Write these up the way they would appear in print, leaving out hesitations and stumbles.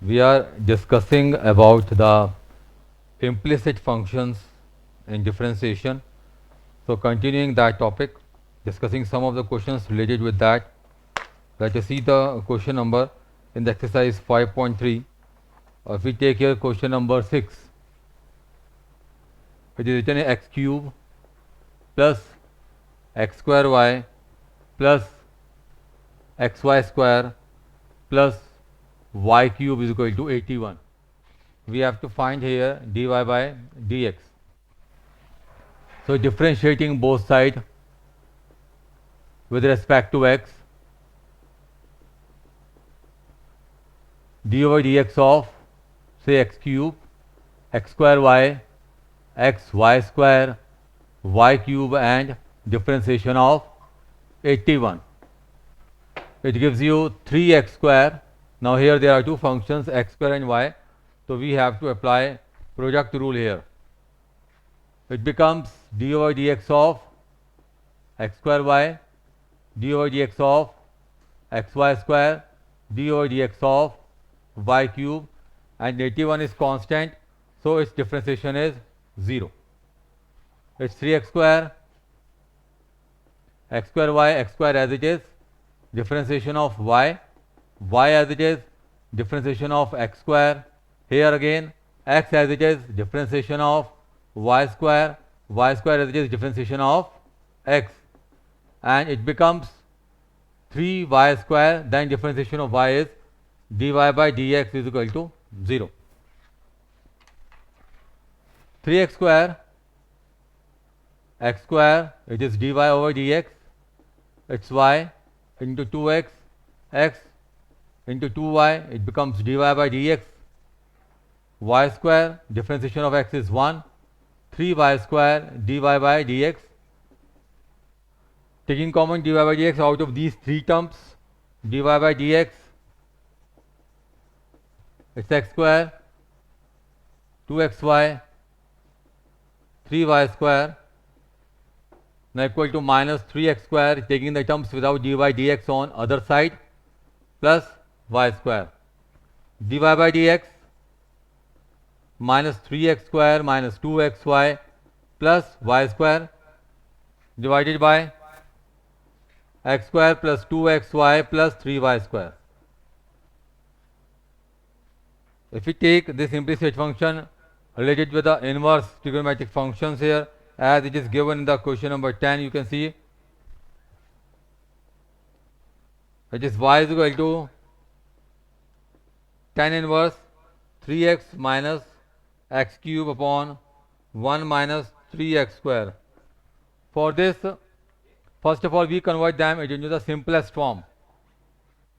We are discussing about the implicit functions in differentiation. So continuing that topic, discussing some of the questions related with that. Let us see the question number in the exercise 5.3. If we take here question number 6, it is written x cube plus x square y plus xy square plus y cube is equal to 81. We have to find here dy by dx. So differentiating both sides with respect to x, dy by dx of say x cube, x square y, x y square, y cube and differentiation of 81. It gives you 3x square. Now here there are two functions x square and y. So we have to apply product rule here. It becomes dy by dx of x square y, dy by dx of xy square, dy by dx of y cube, and 81 is constant, so its differentiation is 0. It's 3x square, x square y, x square as it is, differentiation of y, y as it is, differentiation of x square, here again x as it is, differentiation of y square as it is, differentiation of x, and it becomes 3y square, then differentiation of y is dy by dx is equal to 0. 3x square, x square, it is dy over dx, it's y into 2x, x into 2y, it becomes dy by dx, y square, differentiation of x is 1, 3y square dy by dx. Taking common dy by dx out of these three terms, dy by dx, it's x square, 2xy, 3y square, now equal to minus 3x square, taking the terms without dy by dx on other side, plus y square. Dy by dx minus 3x square minus 2xy plus y square divided by x square plus 2xy plus 3y square. If we take this implicit function related with the inverse trigonometric functions here, as it is given in the question number 10, you can see it is y is equal to tan inverse 3x minus x cube upon 1 minus 3x square. For this, first of all, we convert them into the simplest form.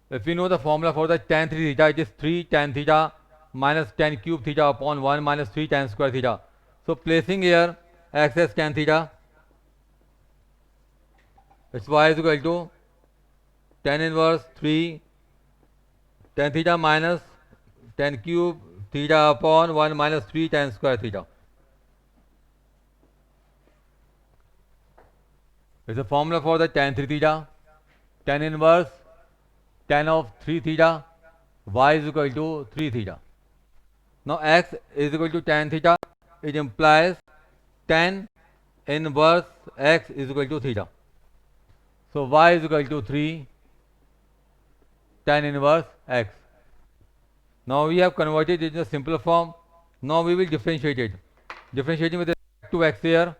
If we know the formula for the tan 3 theta, it is 3 tan theta minus tan cube theta upon 1 minus 3 tan square theta. So placing here x as tan theta, its y is equal to tan inverse 3 tan theta minus tan cube theta upon 1 minus 3 tan square theta. It's a formula for the tan 3 theta, tan inverse tan of 3 theta, y is equal to 3 theta. Now x is equal to tan theta, it implies tan inverse x is equal to theta. So y is equal to 3 tan inverse x. Now we have converted it in a simpler form. Now we will differentiate it. Differentiating with respect to x here.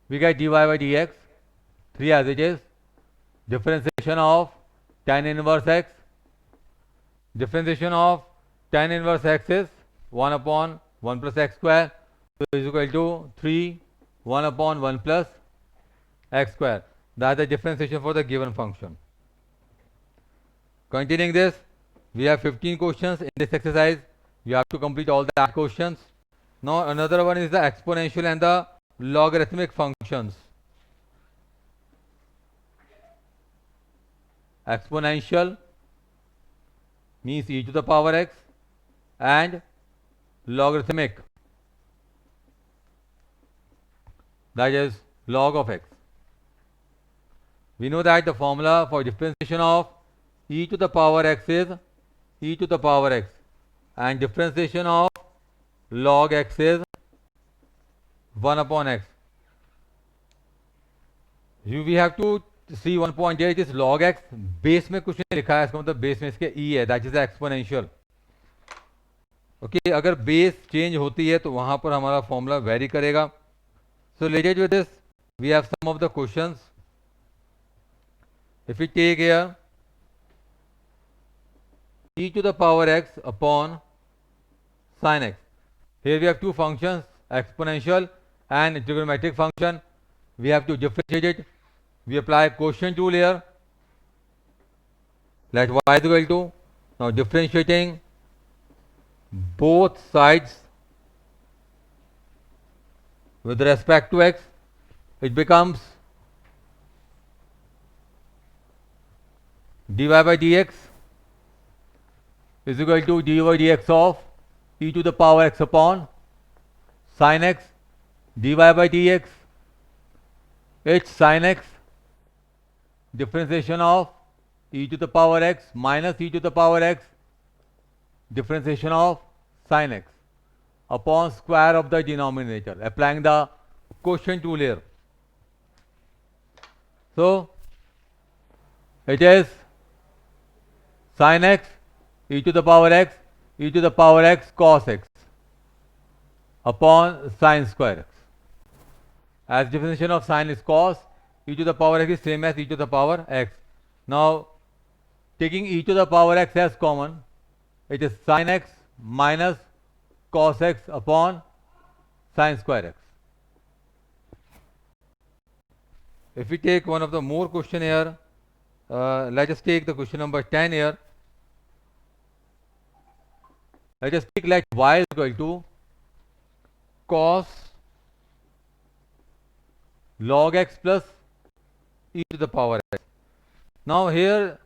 We get dy by dx, 3 as it is, differentiation of tan inverse x, differentiation of tan inverse x is 1 upon 1 plus x square, so is equal to 3 1 upon 1 plus x square. That is the differentiation for the given function. Continuing this, we have 15 questions in this exercise. You have to complete all the questions. Now another one is the exponential and the logarithmic functions. Exponential means e to the power x and logarithmic, that is log of x. We know that the formula for differentiation of e to the power x is e to the power x, and differentiation of log x is 1 upon x. We have to see 1.8 is log x. Base में कुछ नहीं लिखा है, इसका मतलब base में इसके e है, दैट इज एक्सपोनेंशियल. ओके, अगर बेस चेंज होती है तो वहां पर हमारा फॉर्मूला वेरी करेगा. So related with this we have some of the questions. If you take here e to the power x upon sin x, here we have two functions, exponential and trigonometric function. We have to differentiate it. We apply quotient rule here. Let y is equal to, now differentiating both sides with respect to x, it becomes dy by dx is equal to dy by dx of e to the power x upon sin x, dy by dx h sin x, differentiation of e to the power x minus e to the power x, differentiation of sin x upon square of the denominator, applying the quotient rule here. So it is sin x e to the power x e to the power x cos x upon sin square x. As differentiation of sin is cos, e to the power x is same as e to the power x. Now taking e to the power x as common, it is sin x minus cos x upon sin square x. If we take one of the more question here, let us take the question number 10 here. Let us take let y is equal to cos log x plus e to the power x. Now here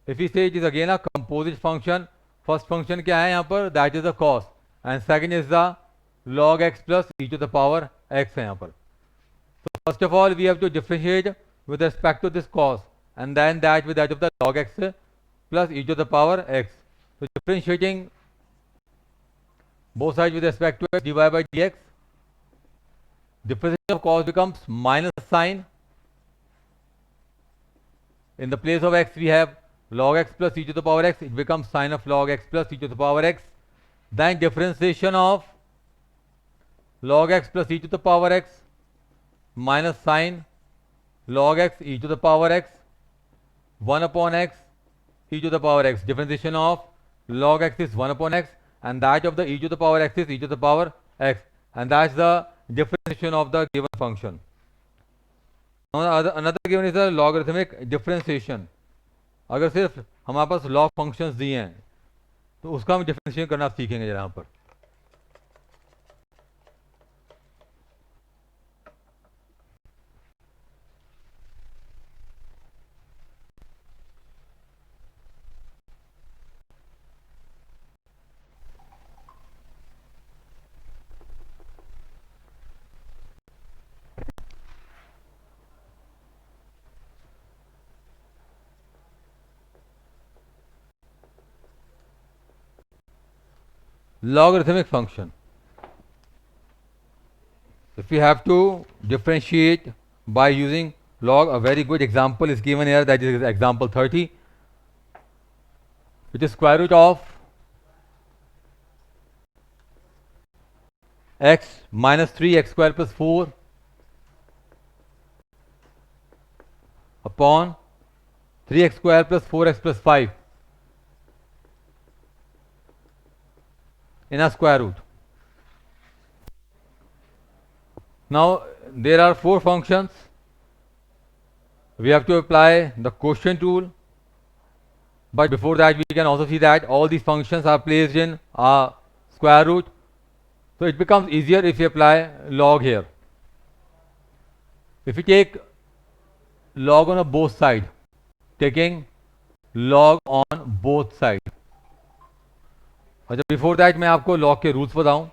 if we say it is again a composite function, first function क्या है यहाँ पर, that is the cos, and second is the log x plus e to the power x है यहाँ पर. So first of all we have to differentiate with respect to this cos, and then that with that of the log x plus e to the power x. So differentiating both sides with respect to x, dy by dx, differentiation of cos becomes minus sine. In the place of x we have log x plus e to the power x, it becomes sine of log x plus e to the power x. Then differentiation of log x plus e to the power x minus sine log x e to the power x 1 upon x e to the power x. Differentiation of log x is 1 upon x, and that of the e to the power x is e to the power x, and that's the differentiation of the given function. Now another given is the logarithmic differentiation. अगर सिर्फ हमारे पास log functions दिए हैं तो उसका हम differentiate करना सीखेंगे जरा यहाँ पर. Logarithmic function. If we have to differentiate by using log, a very good example is given here, that is example 30, which is square root of x minus 3x square plus 4 upon 3x square plus 4x plus 5 in a square root. Now there are 4 functions. We have to apply the quotient rule, but before that we can also see that all these functions are placed in a square root, so it becomes easier if we apply log here. If we take log on both sides, taking log on both sides, अच्छा before that मैं आपको log के rules बताऊं.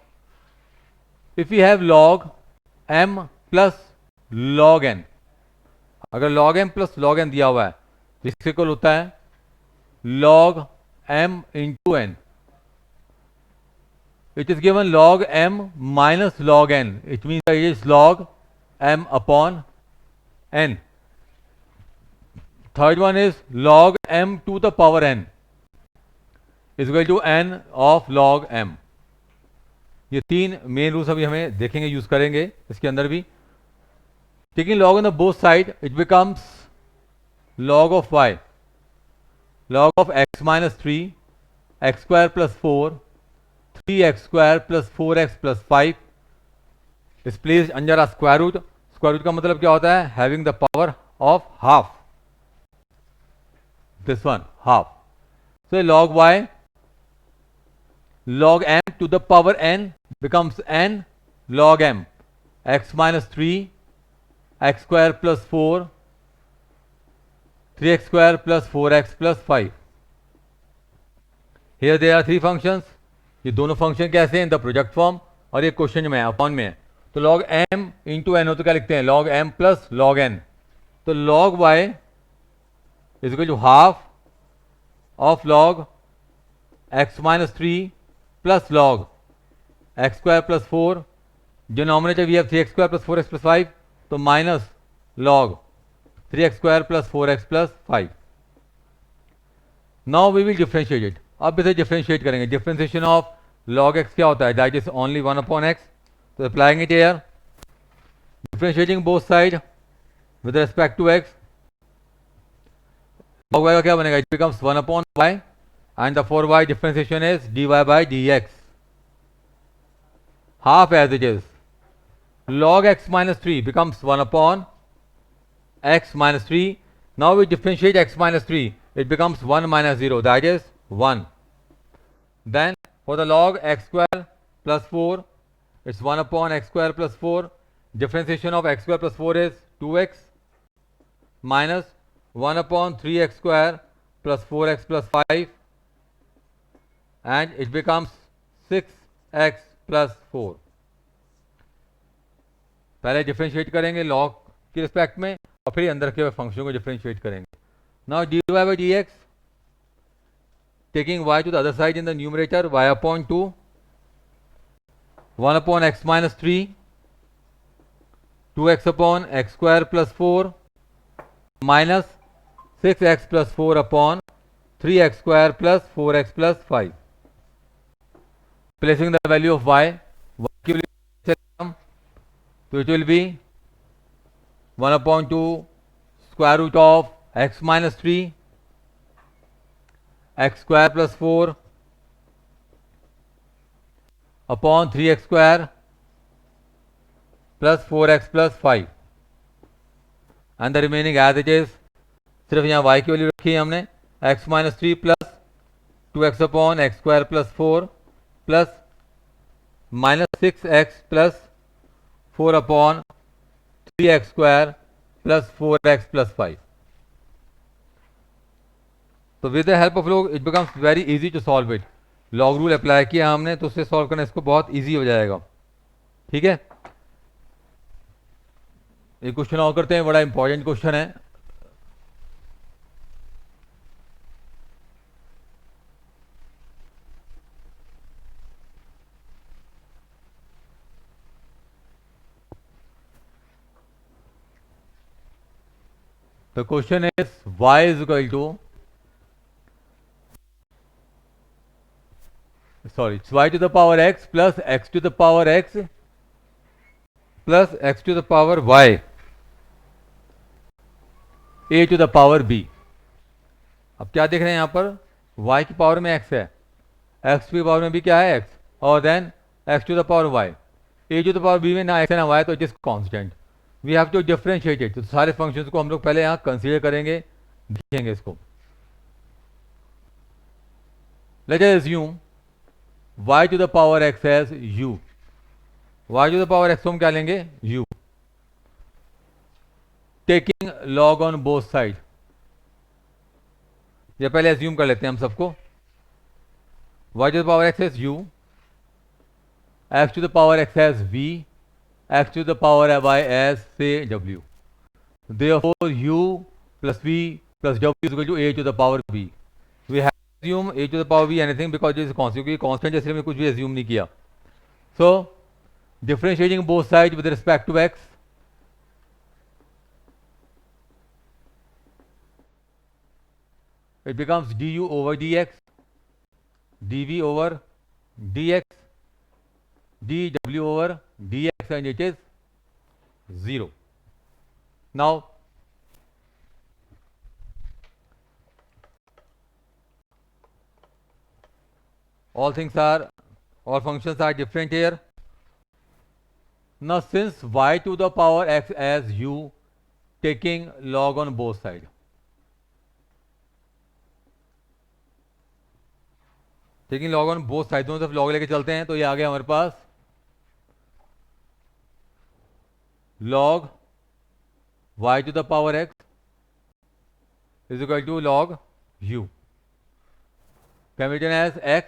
If you have log m plus log n, अगर log m plus log n दिया हुआ है तो इससे इक्वल होता है log m into n. It is given log m minus log n. It means that it is log m upon n. Third one is log m to the power n is equal to n of log m. ये तीन main rules अभी हमें देखेंगे, use करेंगे इसके अंदर भी. Taking log on the both side, it becomes log of y, log of x minus 3, x square plus 4, 3x square plus 4x plus 5 is placed under a square root. Square root का मतलब क्या होता है? Having the power of half. This one half. So log y, log m to the power n becomes n log m, x minus 3, x square plus 4, 3x square plus 4x plus 5. Here there are three functions. ये दोनों function कैसे हैं? In the project form, और ये question में upon में है. तो log m इंटू एन हो तो क्या लिखते हैं? log m plus log n. तो log y is equal to half of log x minus 3 plus log x square plus 4. Denominator we have 3x square plus 4x plus 5, तो minus log 3x square plus 4x plus 5. Now we will differentiate it. अब इसे differentiate करेंगे. Differentiation of log x क्या होता है? That is only 1 upon x. तो applying it here, differentiating both side with respect to x. log y का क्या बनेगा? It becomes 1 upon y and the for y differentiation is dy by dx. Half as it is. log x minus 3 becomes 1 upon x minus 3. Now we differentiate x minus 3. It becomes 1 minus 0. That is 1. Then for the log x square plus 4, it's 1 upon x square plus 4. Differentiation of x square plus 4 is 2x minus 1 upon 3x square plus 4x plus 5. And it becomes 6x plus 4. पहले differentiate करेंगे log के respect में और फिर अंदर के function को differentiate करेंगे. Now dy by dx, taking y to the other side in the numerator, y upon 2, 1 upon x minus 3, 2x upon x square plus 4 minus 6x plus 4 upon 3x square plus 4x plus 5. Placing the value of y की value, so it will be 1 upon 2 square root of x minus 3, x square plus 4 upon 3x square plus 4x plus 5, and the remaining as it is. सिर्फ यहाँ y की value रखी है हमने, x minus 3 plus 2x upon x square plus 4 plus minus 6x plus 4 upon 3x square plus 4x plus 5. तो with the help of log it becomes very easy to solve it. log rule apply किया हमने तो उससे solve करना इसको बहुत easy हो जाएगा. ठीक है, एक क्वेश्चन और करते हैं, बड़ा इंपॉर्टेंट क्वेश्चन है. The question is y is equal to, sorry, it's y to the power x plus x to the power x plus x to the power y a to the power b. अब क्या देख रहे हैं यहाँ पर? y की power में x है, x की पावर में भी क्या है? x, और then x to the power y. a to the power b में ना x है ना y, तो it is constant. We have to differentiate it. तो सारे फंक्शंस को हम लोग पहले यहाँ कंसीडर करेंगे, देखेंगे इसको. Let us assume y to the power x as u. y to the power x को हम क्या लेंगे? u. Taking log on both side. ये पहले अज्यूम कर लेते हैं हम सबको. y to the power x is u. x to the power x as v, x to the power y as say w. Therefore, u plus v plus w is equal to a to the power b. We have to assume a to the power b anything because it is constant. क्योंकि constant जैसे हमने कुछ भी assume नहीं किया. So, differentiating both sides with respect to x, it becomes du over dx, dv over dx, dw over dx, and it is 0. Now, all functions are different here. Now, since y to the power x as u, taking log on both sides. Taking log on both side, दोनों तरफ log लेके चलते हैं, तो ये आ गया हमारे पास log y to the power x is equal to log u, can be written as x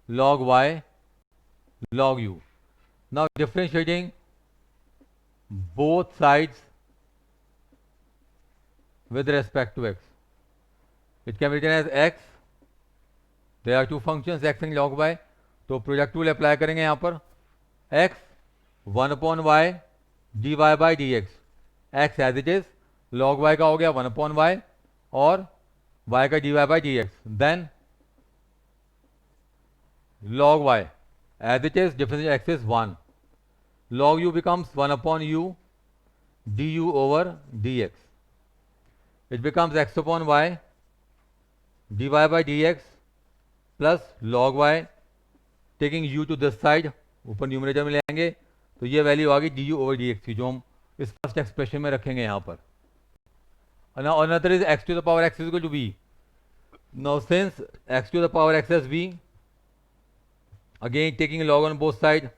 log y log u. Now differentiating both sides with respect to x, it can be written as x. There are two functions x and log y, तो product rule apply करेंगे यहाँ पर. x 1/y dy by dx, x as it is, log y का हो गया 1/y और y का dy by dx. Then log y as it is, difference x is 1. Log u becomes 1/u du over dx. It becomes x upon y dy by dx plus log y, taking u to this side, ऊपर numerator में ले आएंगे, तो ये value आ गई du over dx की, जो हम इस फर्स्ट एक्सप्रेशन में रखेंगे यहाँ पर. Now another is x to the power x is equal to v. Now since x to the power x is v, again taking log on both sides,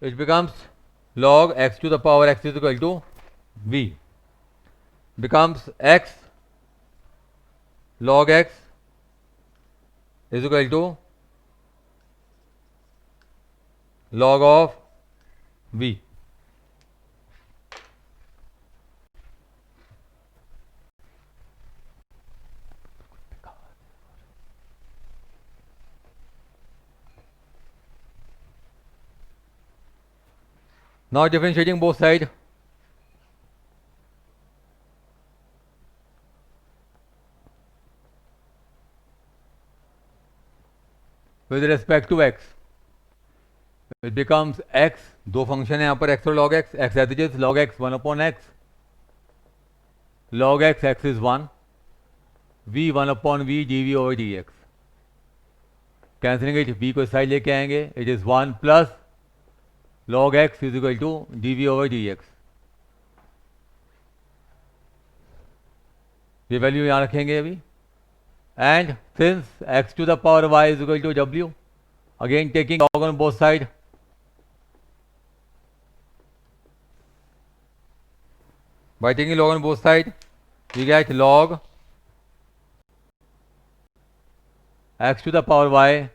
it becomes log x to the power x is equal to v, becomes x log x is equal to log of v. Now differentiating both sides, with respect to x, it becomes x, दो function है यहाँ पर x और log x, x as it is, log x 1/x, log x, x is 1, v 1/v dv over dx. Cancelling it, v को side लेके आएंगे, it is 1 plus log x is equal to dv over dx. ये value यहाँ रखेंगे अभी. And since x to the power y is equal to w, again taking log on both sides, by taking log on both sides, we get log x to the power y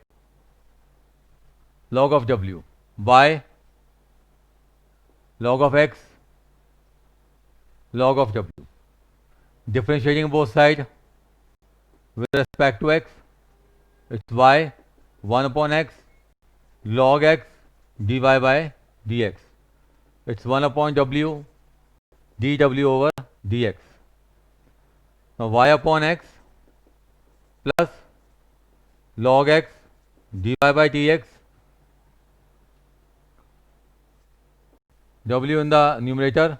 log of w by log of x log of w. Differentiating both sides with respect to x, it's y 1/x log x dy by dx. It's 1/w dw over dx. Now y upon x plus log x dy by dx, w in the numerator,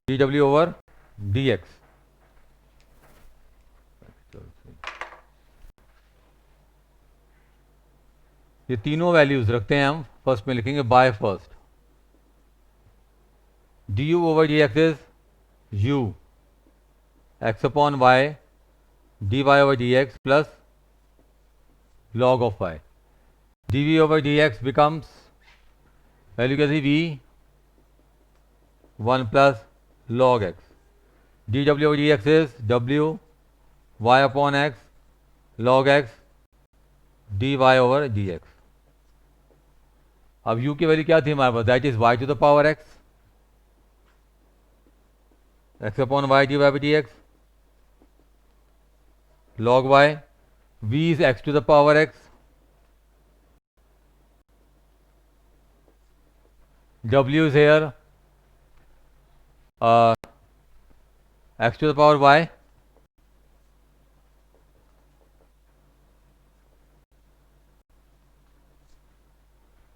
dw over dx. ये तीनों values रखते हैं हम. First में लिखेंगे by first. du over dx is u x upon y dy over dx plus log of y. dv over dx becomes value कैसी v 1 plus log x. D W D X is W Y upon X log X D Y over D X. अब u की value क्या थी हमारे पास, that is y to the power x, x upon Y D Y by D X log y, v is x to the power x, w is here x to the power y,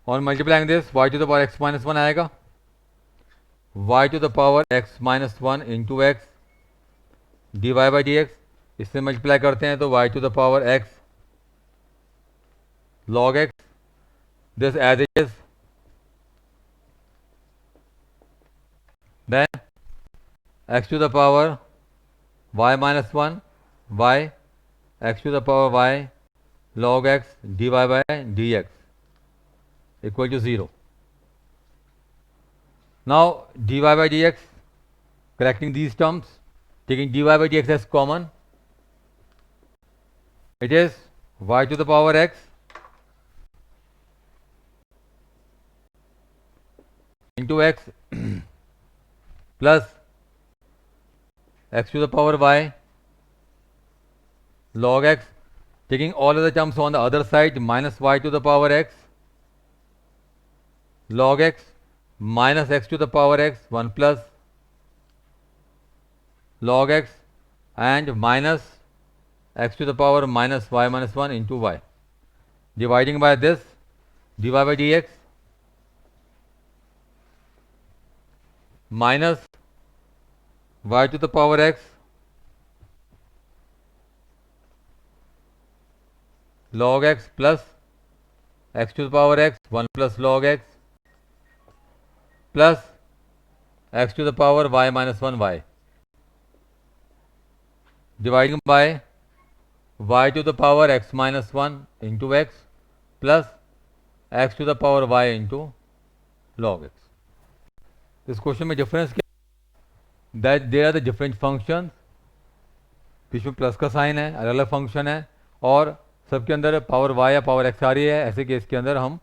और multiplying this y to the power x minus one आएगा, y to the power x minus one into x D Y by D x, इससे multiply करते हैं तो y to the power x log x, this as it is, then x to the power y minus 1 y x to the power y log x dy by dx equal to 0. Now dy by dx, correcting these terms, taking dy by dx as common, it is y to the power x into x plus x to the power y log x, taking all of the terms on the other side, minus y to the power x log x minus x to the power x 1 plus log x and minus x to the power minus y minus 1 into y, dividing by this dy by dx minus y to the power x log x plus x to the power x 1 plus log x plus x to the power y minus 1 y, dividing by y to the power x minus 1 into x plus x to the power y into log x. इस question में difference क्या, that there are the different function, बीच में plus का sign है, अलग अलग function है और सबके अंदर पावर y या पावर x आ रही है, ऐसे केस के अंदर हम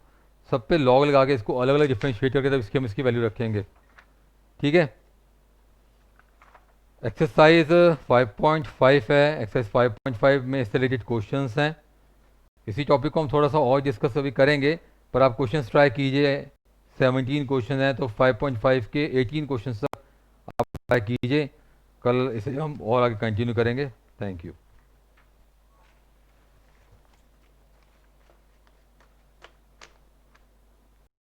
सब पे लॉग लगा के इसको अलग अलग डिफरेंशिएट करके तब इसकी हम इसकी वैल्यू रखेंगे। ठीक है, एक्सरसाइज 5.5 है, एक्सरसाइज 5.5 में इससे रिलेटेड क्वेश्चंस हैं। इसी टॉपिक को हम थोड़ा सा और डिस्कस अभी करेंगे, पर आप क्वेश्चंस ट्राई कीजिए। 17 क्वेश्चन हैं तो 5.5 के 18 क्वेश्चन तक आप ट्राई कीजिए। कल इसे हम और आगे कंटिन्यू करेंगे। Thank you.